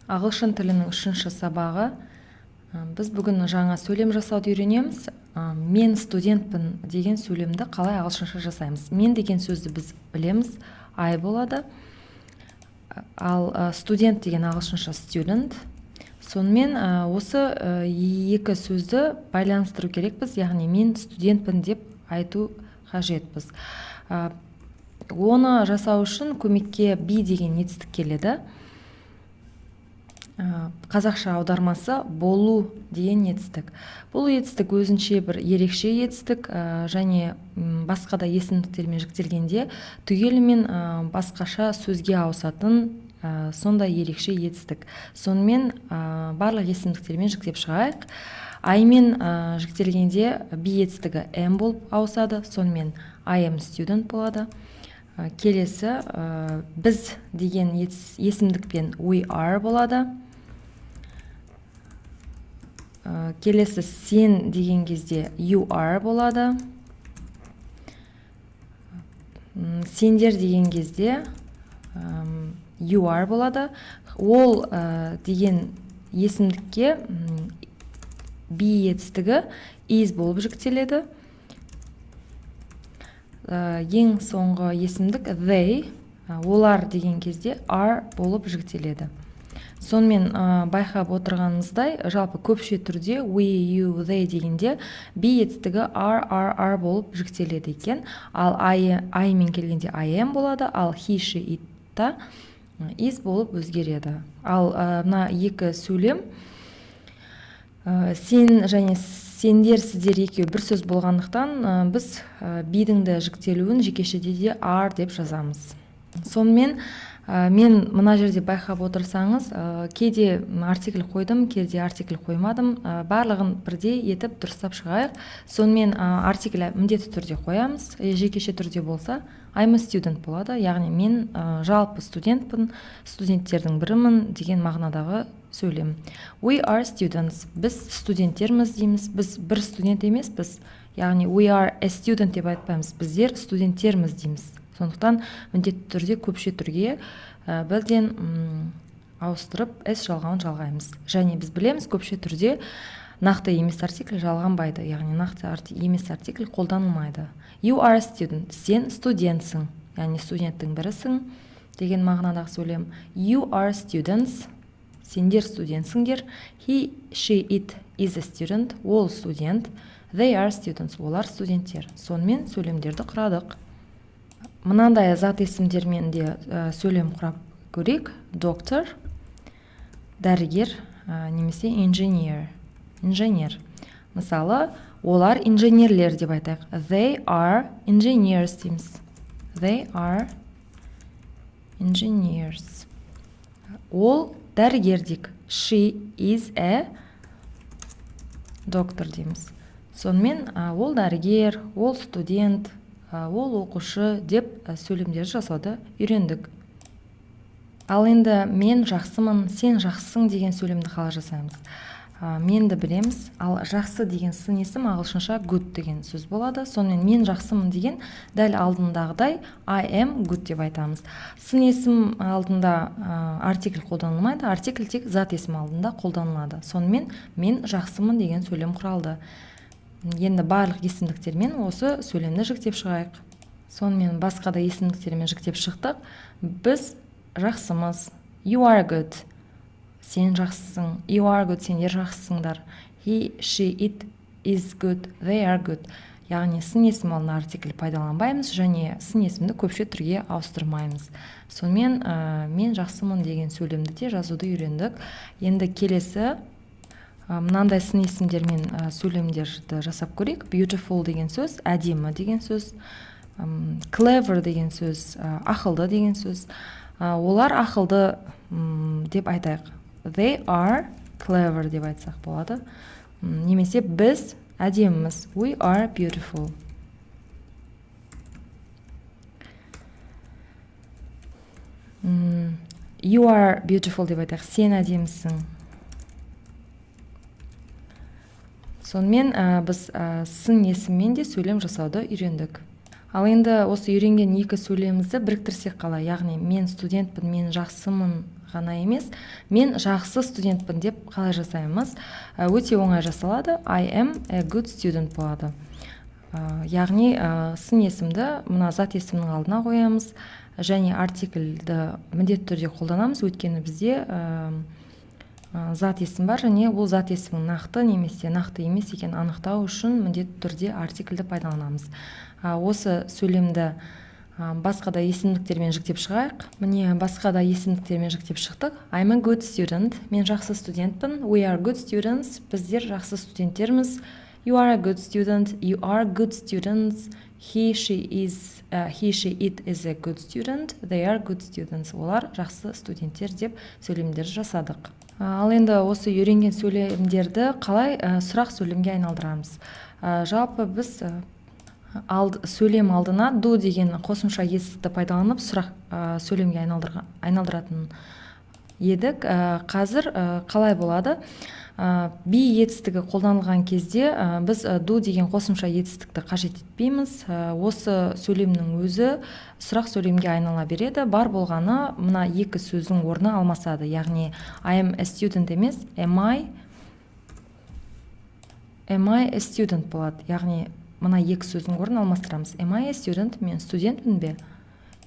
Ағылшын тілінің 3-ші сабағы. Біз бүгін жаңа сөйлем жасауды үйренеміз. Мен студентпін деген сөйлемді қалай ағылшынша жасаймыз. Мен деген сөзді біз білеміз, I болады. Ал студент деген ағылшынша student. Сонымен осы екі сөзді байланыстыру керекпіз, яғни мен студентпін деп айту қажетпіз. Оны жасау үшін көмекке be деген етістік келеді. Қазақша аудармасы болу деген етістік. Бұл етістік өзінше бір ерекше етістік, және басқа да есімдіктермен жіктелгенде түгелімен басқаша сөзге ауысатын сондай ерекше етістік. Сонымен барлық есімдіктермен жіктеп шығайық. I-мен жіктелгенде be етістігі am болып ауысады. Сонымен I am student болады. Келесі біз деген есімдікпен we are болады. Келесі сен деген кезде you are болады. Сендер деген кезде you are болады. Ол деген есімдікке be етістігі is болып жіктеледі. Ең соңғы есімдік they, олар деген кезде are болып жіктеледі. Сонымен байқап отырғанымыздай, жалпы көпше түрде we, you, they дегенде be етістігі are болып жіктеледі екен. Ал I мен келгенде I am болады, ал he, she, it та is болып өзгереді. Ал мына екі сөйлем сен және сендер, сіздер екеу бір сөз болғандықтан біз be-дің де жіктелуін жекешеде де are деп жазамыз. Сонымен мен мына жерде байқап отырсаңыз, кейде артикль қойдым, кейде артикль қоймадым. Барлығын бірдей етіп дұрыстап шығайық. Сонымен артикль міндетті түрде қоямыз. Жекеше түрде болса I'm a student болады. Яғни мен жалпы студентпін, студенттердің бірімін деген мағынадағы сөйлем. We are students. Біз студенттерміз дейміз. Біз бір студент емеспіз. Яғни we are a student деп айтпаймыз. Біздер студенттерміз дейміз. Сондықтан міндетті түрде көпше түрге бірден ауыстырып s жалғауын жалғаймыз. Және біз білеміз, көпше түрде нақты емес артикль жалғанбайды, яғни нақты емес артикль қолданылмайды. You are a student, сен студентсің, яғни студенттің бірісің деген мағынадағы сөйлем. You are students, сендер студентсіңдер. He, she, it is a student, ол студент. They are students, олар студенттер. Сонымен сөйлемдерді құрадық. Мынандай зат есімдермен де сөйлем құрап көрейік. Доктор, дәрігер, немесе инженер. Мысалы, олар инженерлер деп айтайық. They are engineers дейміз. They are engineers. Ол дәрігер дейік. She is a doctor дейміз. Сонымен ол дәрігер, ол студент, ол оқушы деп сөйлемдер жасауды үйрендік. Ал енді мен жақсымын, сен жақсысың деген сөйлемді қалай жасаймыз? Менді білеміз, ал жақсы деген сын есім ағылшынша good деген сөз болады. Сонымен мен жақсымын деген дәл алдындағыдай I am good деп айтамыз. Сын есім алдында артикль қолданылмайды, артикль тек зат есім алдында қолданылады. Сонымен мен жақсымын деген сөйлем құралды. Енді барлық есімдіктермен осы сөйлемді жіктеп шығайық. Сонымен басқа да есімдіктермен жіктеп шықтық. Біз жақсымыз. You are good. Сен жақсысың. You are good. Сендер жақсысыңдар. He, she, it is good. They are good. Яғни сын есім алдына артикль пайдаланбаймыз және сын есімді көпше түрге ауыстырмаймыз. Сонымен мен жақсымын деген сөйлемді де жазуды үйрендік. Енді келесі мынандай сын есімдермен сөйлемдерді жасап көрейік. Beautiful деген сөз, әдемі деген сөз, clever деген сөз, ақылды деген сөз. Олар ақылды деп айтайық. They are clever деп айтсақ болады. Немесе біз әдеміміз. We are beautiful. You are beautiful деп айтайық. Сен әдемісің. Сонымен біз сын есіммен де сөйлем жасауды үйрендік. Ал енді осы үйренген екі сөйлемімізді біріктірсек қалай, яғни мен студентпін, мен жақсымын ғана емес, мен жақсы студентпін деп қалай жасаймыз? Өте оңай жасалады. I am a good student болады. Яғни сын есімді мына зат есімнің алдына қоямыз және артикльді міндетті түрде қолданамыз, өйткені бізде зат есім бар және ол зат есімнің нақты немесе нақты емес екенін анықтау үшін міндетті түрде артикльді пайдаланамыз. Осы сөйлемді басқа да есімдіктермен жіктеп шығайық. Міне басқа да есімдіктермен жіктеп шықтық. I'm a good student. Мен жақсы студентпін. We are good students. Біздер жақсы студенттерміз. You are a good student. You are good students. He, she, it is a good student. They are good students. Олар жақсы студенттер деп сөйлемдер жасадық. Ал енді осы үйренген сөйлемдерді қалай сұрақ сөйлемге айналдырамыз? Жалпы біз сөйлем алдына do деген қосымша етістікті пайдаланып сұрақ сөйлемге айналдыратын едік. Қазір қалай болады? Be етістігі қолданылған кезде біз do деген қосымша етістікті қажет етпейміз. Осы сөйлемнің өзі сұрақ сөйлемге айнала береді. Бар болғаны мына екі сөздің орны алмасады. Яғни I am a student емес, am I a student болады. Яғни мына екі сөздің орнын алмастырамыз. Am I a student? Мен студентпін бе?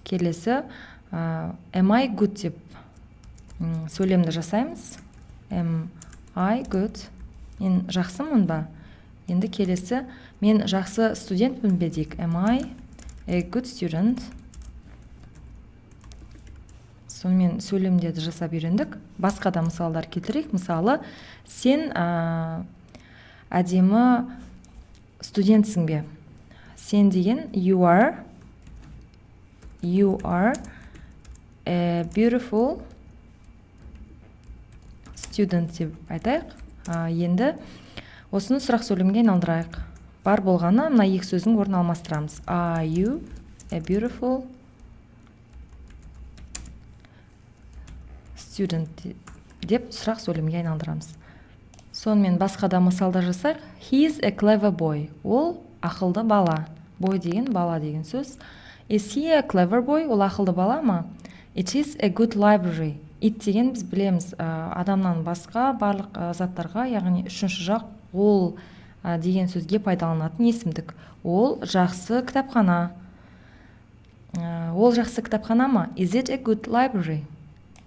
Келесі am I good деп сөйлемді жасаймыз. Am I good? Мен жақсымын ба? Енді келесі мен жақсы студентпін бе дейік. Am I a good student? Сонымен сөйлемдерді жасап үйрендік. Басқа да мысалдар келтірейік. Мысалы, сен әдемі студентсің бе? Сен деген you are a beautiful student деп айтайық. Енді осыны сұрақ сөйлемге айналдырайық. Бар болғаны мына екі сөздің орнын алмастырамыз. Are you a beautiful student деп сұрақ сөйлемге айналдырамыз. Сонымен басқа да мысалдар жасайық. He is a clever boy. Ол ақылды бала. Boy деген бала деген сөз. Is he a clever boy? Ол ақылды бала ма? It is a good library. It деген біз білеміз адамнан басқа барлық заттарға, яғни үшінші жақ ол деген сөзге пайдаланатын есімдік. Ол жақсы кітапхана. Ол жақсы кітапхана ма? Is it a good library?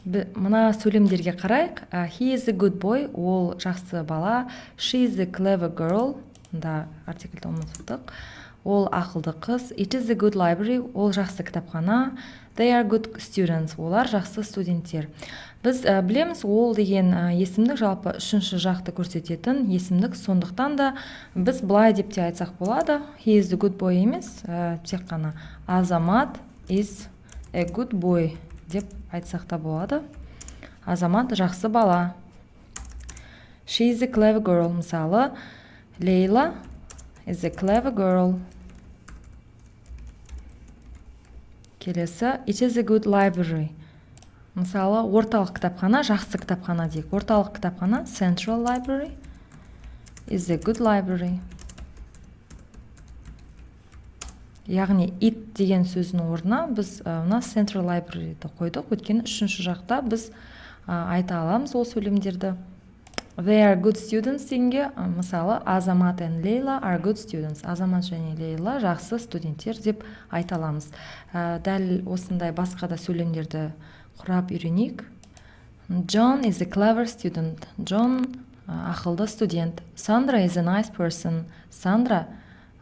Мына сөйлемдерге қарайық. He is a good boy. Ол жақсы бала. She is a clever girl. Да, артикльді ұмыттық. Ол ақылды қыз. It is a good library. Ол жақсы кітапхана. They are good students. Олар жақсы студенттер. Біз білеміз, ол деген есімдік жалпы үшінші жақты көрсететін есімдік. Сондықтан да біз былай деп те айтсақ болады. He is a good boy емес, тек қана Азамат is a good boy деп айтсақ та болады. Азамат жақсы бала. She is a clever girl. Мысалы, Лейла is a clever girl. Келесі, it is a good library. Мысалы, орталық кітапхана, жақсы кітапхана дейік. Орталық кітапхана, Central Library, is a good library. Яғни, it деген сөздің орнына біз мына Central Library'ді қойдық. Өйткені үшінші жақта біз айта аламыз ол сөйлемдерді. They are good students дегенге, мысалы, Азамат and Лейла are good students. Азамат және Лейла жақсы студенттер деп айта аламыз. Дәл осындай басқа да сөйлемдерді құрап үйренейік. John is a clever student. John ақылды студент. Sandra is a nice person. Sandra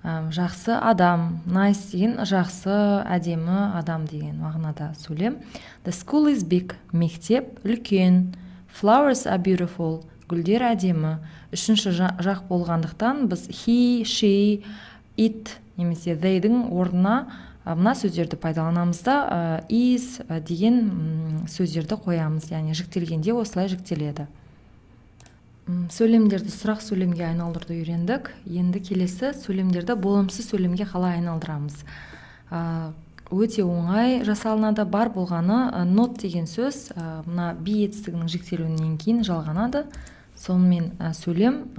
жақсы адам. Nice деген жақсы, әдемі адам деген мағынада сөйлем. The school is big. Мектеп үлкен. Flowers are beautiful. Гүлдер әдемі. Үшінші жақ болғандықтан біз he, she, it немесе they'дің орнына мына сөздерді пайдаланамыз да is деген сөздерді қоямыз. Яғни жіктелгенде осылай жіктеледі. Сөйлемдерді сұрақ сөйлемге айналдырды үйрендік. Енді келесі сөйлемдерді болымсыз сөйлемге қалай айналдырамыз. Өте оңай жасалынады. Бар болғаны not деген сөз мына be етістігінің жіктелуінен кейін жалғанады. Сонымен сөйлем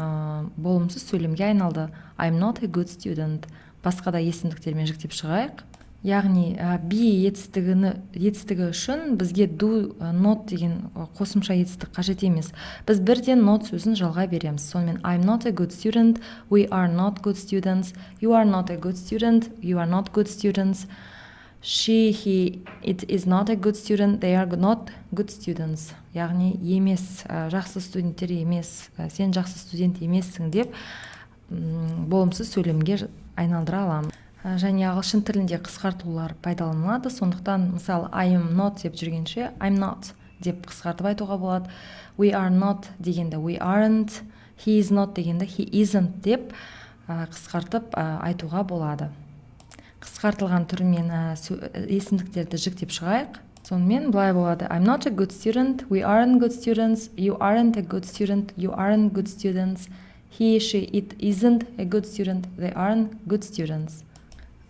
болымсыз сөйлемге айналды. I'm not a good student. Басқа да есімдіктермен жіктеп шығайық. яғни be етістігі үшін бізге do not деген қосымша етістік қажет емес. Біз бірден not сөзін жалғай береміз. Сонымен I'm not a good student, we are not good students, you are not a good student, you are not good students, she, he, it is not a good student, they are not good students. Яғни емес, жақсы студенттер емес, сен жақсы студент емессің деп болымсыз сөйлемге айналдыра аламыз. Және ағылшын тілінде қысқартулар пайдаланылады. Сондықтан мысалы I am not деп жүргенше I'm not деп қысқартып айтуға болады. We are not дегенде we aren't, he is not дегенде he isn't деп қысқартып айтуға болады. Қысқартылған түрімен есімдіктерді жіктеп шығайық. Сонымен былай болады. I'm not a good student, we aren't good students, you aren't a good student, you aren't good students, he, she, it isn't a good student, they aren't good students.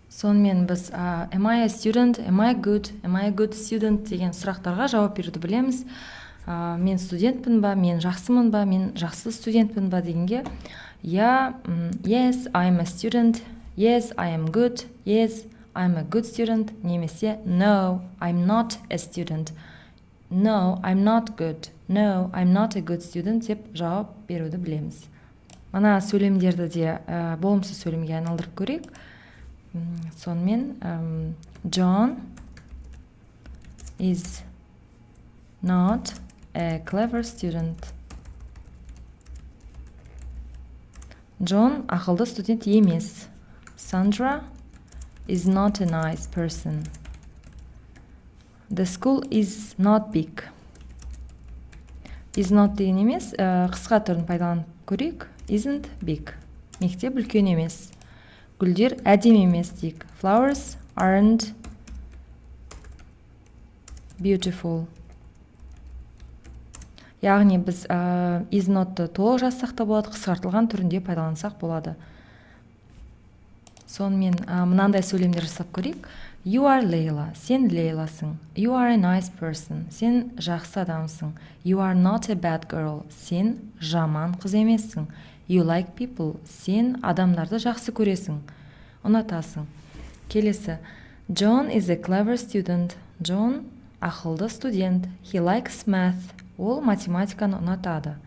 Сонымен біз am I a student, am I a good student деген сұрақтарға жауап беруді білеміз. Мен студентпін ба, мен жақсымын ба, мен жақсы студентпін ба дегенге yes, I am a student, yes, I am good, yes, I am a good student, немесе no, I'm not a student, no, I'm not good, no, I'm not a good student деп жауап беруді білеміз. Мына сөйлемдерді де болымсыз сөйлемге айналдырып көрейік. Сонымен John is not a clever student. John ақылды студент емес. Sandra is not a nice person. The school is not big. Is not деген емес, қысқа түрін пайдаланып көрейік. Isn't big. Мектеп үлкен емес. Гүлдер әдемі емес дейік. Flowers aren't beautiful. Яғни біз is not'ты толық жазсақ та болады, қысқартылған түрінде пайдалансақ болады. Сонымен мынандай сөйлемдер жасап көрейік. You are Layla, сен Лейласың. You are a nice person, сен жақсы адамсың. You are not a bad girl, сен жаман қыз емессің. You like people, сен адамдарды жақсы көресің, ұнатасың. Келесі. John is a clever student. John ақылды студент. He likes math. Ол математиканы ұнатады.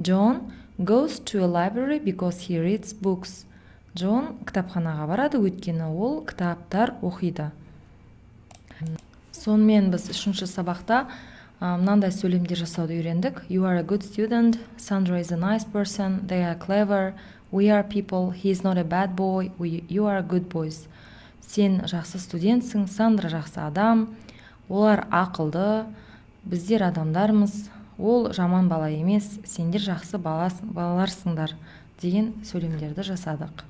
John goes to a library because he reads books. John кітапханаға барады, өйткені ол кітаптар оқиды. Сонымен біз үшінші сабақта мынандай сөйлемдер жасауды үйрендік. You are a good student, Sandra is a nice person, they are clever, we are people, he is not a bad boy, you are good boys. Сен жақсы студентсің, Сандра жақсы адам, олар ақылды, біздер адамдармыз, ол жаман бала емес, сендер жақсы балаларсыңдар деген сөйлемдерді жасадық.